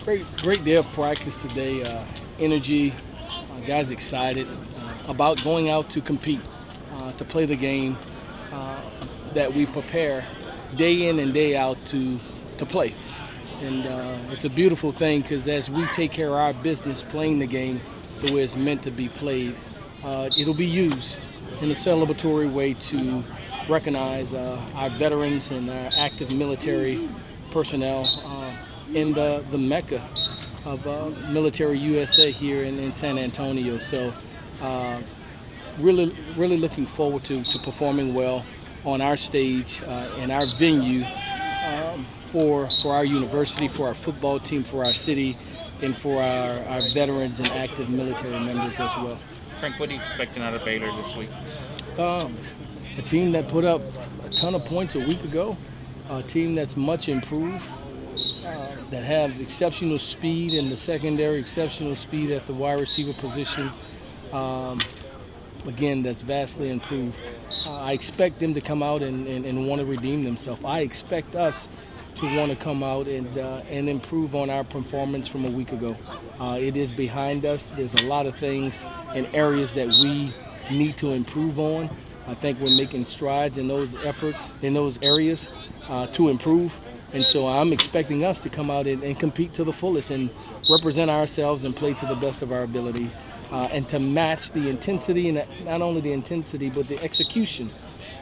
Great day of practice today. Energy, guys excited about going out to compete, to play the game that we prepare day in and day out to play. And it's a beautiful thing because as we take care of our business playing the game the way it's meant to be played, it'll be used in a celebratory way to recognize our veterans and our active military personnel in the mecca of military USA here in San Antonio. So really looking forward to performing well on our stage and our venue for our university, for our football team, for our city, and for our veterans and active military members as well. Frank, what are you expecting out of Baylor this week? A team that put up a ton of points a week ago, a team that's much improved, that have exceptional speed in the secondary, exceptional speed at the wide receiver position. Again, that's vastly improved. I expect them to come out and want to redeem themselves. I expect us to want to come out and improve on our performance from a week ago. It is behind us. There's a lot of things and areas that we need to improve on. I think we're making strides in those efforts, in those areas to improve. And so I'm expecting us to come out and compete to the fullest and represent ourselves and play to the best of our ability and to match the intensity, and not only the intensity, but the execution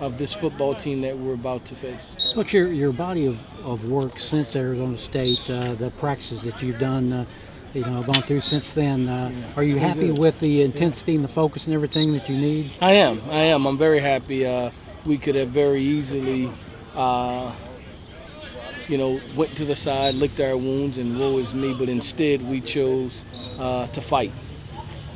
of this football team that we're about to face. What's your body of work since Arizona State, the practices that you've done, gone through since then? Are you happy with the intensity and the focus and everything that you need? I am. I'm very happy. We could have very easily, went to the side, licked our wounds, and woe is me. But instead, we chose to fight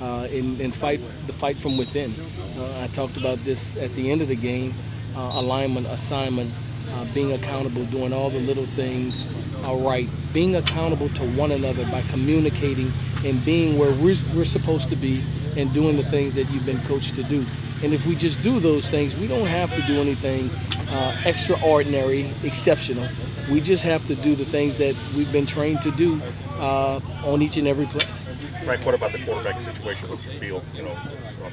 and fight the fight from within. I talked about this at the end of the game: alignment, assignment, being accountable, doing all the little things right, being accountable to one another by communicating and being where we're supposed to be and doing the things that you've been coached to do. And if we just do those things, we don't have to do anything extraordinary, exceptional. We just have to do the things that we've been trained to do on each and every play. Right. What about the quarterback situation? What you feel,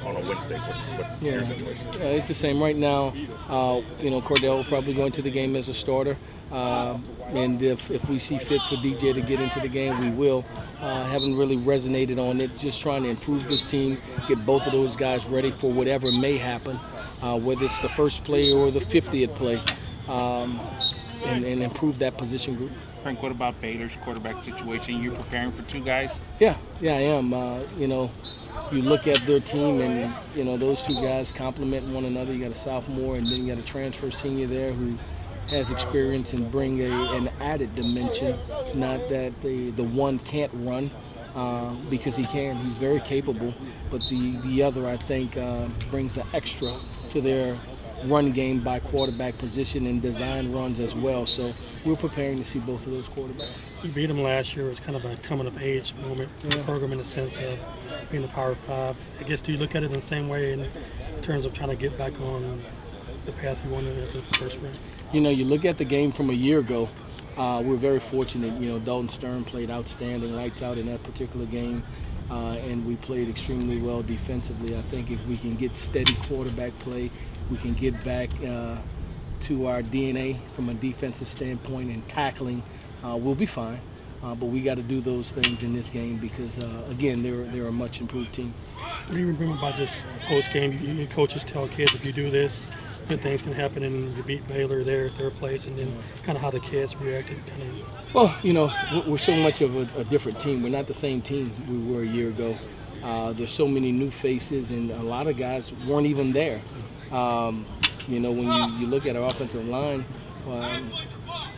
on a Wednesday? What's your situation? It's the same right now. Cordell will probably go into the game as a starter, and if we see fit for DJ to get into the game, we will. Haven't really resonated on it. Just trying to improve this team, get both of those guys ready for whatever may happen, whether it's the first play or the 50th play, and improve that position group. Frank, what about Baylor's quarterback situation? You preparing for two guys? Yeah, I am. You look at their team and, those two guys complement one another. You got a sophomore and then you got a transfer senior there who has experience and bring an added dimension. Not that the one can't run because he can. He's very capable. But the other, I think, brings an extra to their run game by quarterback position and design runs as well. So we're preparing to see both of those quarterbacks. You beat them last year. It was kind of a coming-of-age moment for the program in the sense of being a Power 5. I guess, do you look at it in the same way in terms of trying to get back on the path you wanted at the first round? You look at the game from a year ago. We're very fortunate. Dalton Stern played outstanding, lights out in that particular game. And we played extremely well defensively. I think if we can get steady quarterback play, we can get back to our DNA from a defensive standpoint and tackling, we'll be fine. But we got to do those things in this game because, again, they're a much improved team. What do you remember about just post-game? You coaches tell kids if you do this, good things can happen, and you beat Baylor there at their place, and then kind of how the kids reacted. Well, we're so much of a different team. We're not the same team we were a year ago. There's so many new faces, and a lot of guys weren't even there. When you look at our offensive line,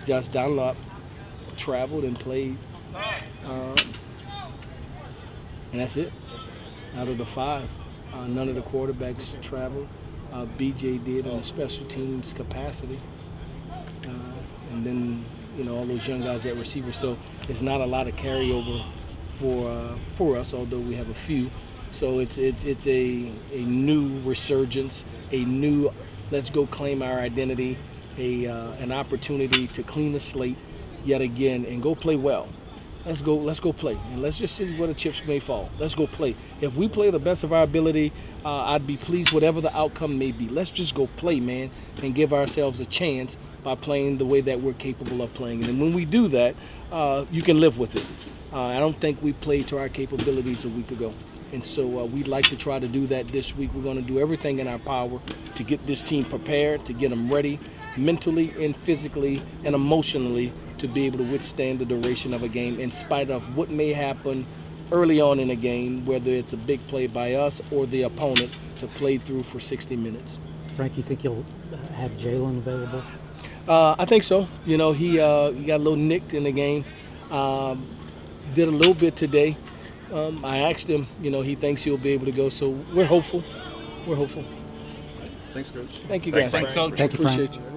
Josh Dunlop traveled and played, and that's it. Out of the 5, none of the quarterbacks traveled. BJ did in a special teams capacity, and then all those young guys at receiver. So it's not a lot of carryover for us, although we have a few. So it's a new resurgence, a new let's go claim our identity, an opportunity to clean the slate yet again and go play well. Let's go play, and let's just see where the chips may fall. Let's go play. If we play the best of our ability, I'd be pleased whatever the outcome may be. Let's just go play, man, and give ourselves a chance by playing the way that we're capable of playing. And when we do that, you can live with it. I don't think we played to our capabilities a week ago. And so we'd like to try to do that this week. We're going to do everything in our power to get this team prepared, to get them ready mentally and physically and emotionally to be able to withstand the duration of a game in spite of what may happen early on in a game, whether it's a big play by us or the opponent to play through for 60 minutes. Frank, you think you'll have Jalen available? I think so. You know, he got a little nicked in the game. Did a little bit today. I asked him, you know, he thinks he'll be able to go, so we're hopeful. We're hopeful. Thanks, Coach. Thank you, guys. Thanks, Coach. Thank you, Frank. Appreciate you.